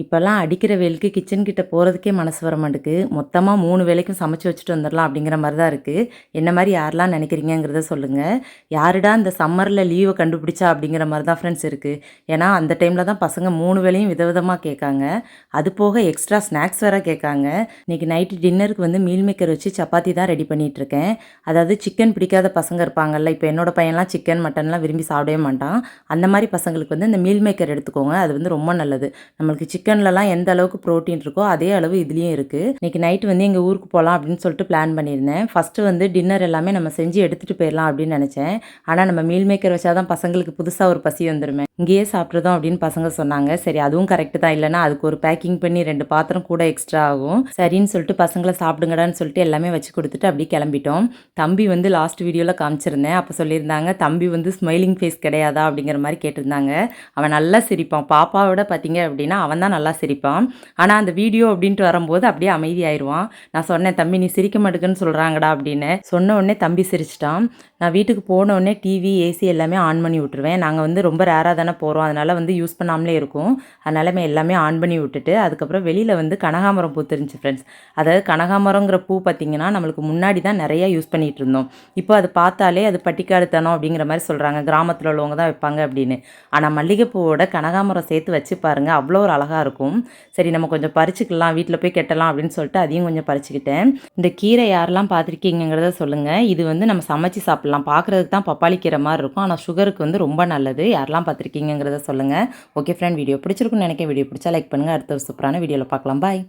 இப்போல்லாம் அடிக்கிற வெயிலுக்கு கிச்சன் கிட்ட போகிறதுக்கே மனசு வர மாட்டுக்கு. மொத்தமாக 3 வேளைக்கும் சமைச்சு வச்சுட்டு வந்துடலாம் அப்படிங்கிற மாதிரி தான் இருக்குது. என்ன மாதிரி யாரெல்லாம் நினைக்கிறீங்கிறத சொல்லுங்கள். யாருடா இந்த சம்மரில் லீவை கண்டுபிடிச்சா அப்படிங்கிற மாதிரி தான் ஃப்ரெண்ட்ஸ் இருக்குது. ஏன்னா அந்த டைமில் தான் பசங்க 3 வேளையும் விதவிதமாக கேட்காங்க. அது போக எக்ஸ்ட்ரா ஸ்நாக்ஸ் வேறு கேட்காங்க. இன்றைக்கி நைட்டு டின்னருக்கு வந்து மீல் மேக்கர் வச்சு சப்பாத்தி தான் ரெடி பண்ணிகிட்ருக்கேன். அதாவது சிக்கன் பிடிக்காத பசங்க இருப்பாங்கல்ல, இப்போ என்னோட பையன்லாம் சிக்கன் மட்டன்லாம் விரும்பி சாப்பிடவே மாட்டான். அந்த மாதிரி பசங்களுக்கு வந்து இந்த மீல் மேக்கர் எடுத்துக்கோங்க. அது வந்து ரொம்ப நல்லது. நம்மளுக்கு சிக்கன்லலாம் எந்த அளவுக்கு ப்ரோட்டீன் இருக்கோ அதே அளவு இதுலேயும் இருக்குது. இன்றைக்கி நைட்டு வந்து எங்கள் ஊருக்கு போகலாம் அப்படின்னு சொல்லிட்டு பிளான் பண்ணியிருந்தேன். ஃபஸ்ட்டு வந்து டின்னர் எல்லாமே நம்ம செஞ்சு எடுத்துகிட்டு போயிடலாம் அப்படின்னு நினச்சேன். ஆனால் நம்ம மீல் மேக்கர் வச்சா தான் பசங்களுக்கு புதுசாக ஒரு பசி வந்துருமே, இங்கேயே சாப்பிட்றதும் அப்படின்னு பசங்க சொன்னாங்க. சரி அதுவும் கரெக்டு தான், இல்லைனா அதுக்கு ஒரு பேக்கிங் பண்ணி 2 பாத்திரம் கூட எக்ஸ்ட்ரா ஆகும். சரின்னு சொல்லிட்டு பசங்களை சாப்பிடுங்கடான்னு சொல்லிட்டு எல்லாமே வச்சு கொடுத்துட்டு அப்படியே கிளம்பிட்டோம். தம்பி வந்து லாஸ்ட் வீடியோவில் காமிச்சிருந்தேன். அப்போ சொல்லியிருந்தாங்க தம்பி வந்து ஸ்மைலிங் ஃபேஸ் கிடையாதா அப்படிங்கிற மாதிரி கேட்டிருந்தாங்க. அவன் நல்லா சிரிப்பான். பாப்பாவோட பார்த்தீங்க அப்படின்னா அவன் தான் நல்லா சிரிப்பான். ஆனால் அந்த வீடியோ அப்படின்ட்டு வரும்போது அப்படியே அமைதியாயிருவான். நான் சொன்னேன், தம்பி நீ சிரிக்க மாட்டேங்குன்னு சொல்கிறாங்கடா அப்படின்னு. சொன்ன உடனே தம்பி சிரிச்சிட்டான். நான் வீட்டுக்கு போன உடனே டிவி ஏசி எல்லாமே ஆன் பண்ணி விட்டுருவேன். நாங்கள் வந்து ரொம்ப ரேராக தானே போகிறோம், அதனால் வந்து யூஸ் பண்ணாமலே இருக்கும். அதனால எல்லாமே ஆன் பண்ணி விட்டுட்டு அதுக்கப்புறம் வெளியில் வந்து கனகாமரம் பூத்துருந்துச்சு ஃப்ரெண்ட்ஸ். அதாவது கனகாமரங்கிற பூ பார்த்திங்கன்னா நம்மளுக்கு முன்னாடி தான் நிறையா யூஸ் பண்ணிகிட்டு இருந்தோம். இப்போ அது பார்த்தாலே அது பட்டிக்காடுத்தனம் அப்படிங்கிற மாதிரி சொல்கிறாங்க, கிராமத்தில் உள்ளவங்க தான் வைப்பாங்க அப்படின்னு. ஆனால் மல்லிகைப்பூவோட கனகாமரம் சேர்த்து வச்சு பாருங்கள், அவ்வளோ ஒரு அழகாக இருக்கும். சரி நம்ம கொஞ்சம் பறிச்சுக்கலாம், வீட்டில் போய் கெட்டலாம் அப்படின்னு சொல்லிட்டு அதையும் கொஞ்சம் பறிச்சுக்கிட்டேன். இந்த கீரை யாரெல்லாம் பார்த்துருக்கீங்கிறத சொல்லுங்கள். இது வந்து நம்ம சமைச்சு சாப்பிட்லாம். பார்க்குறதுக்கு தான் பப்பாளி கீரை மாதிரி இருக்கும், ஆனால் சுகருக்கு வந்து ரொம்ப நல்லது. யாரெல்லாம் பார்த்துருக்கீங்கிறத சொல்லுங்கள். ஓகே ஃப்ரெண்ட், வீடியோ பிடிச்சிருக்குன்னு நினைக்கிறேன். வீடியோ பிடிச்சா லைக் பண்ணுங்கள். அடுத்த ஒரு சூப்பரான வீடியோவில் பார்க்கலாம். பாய்.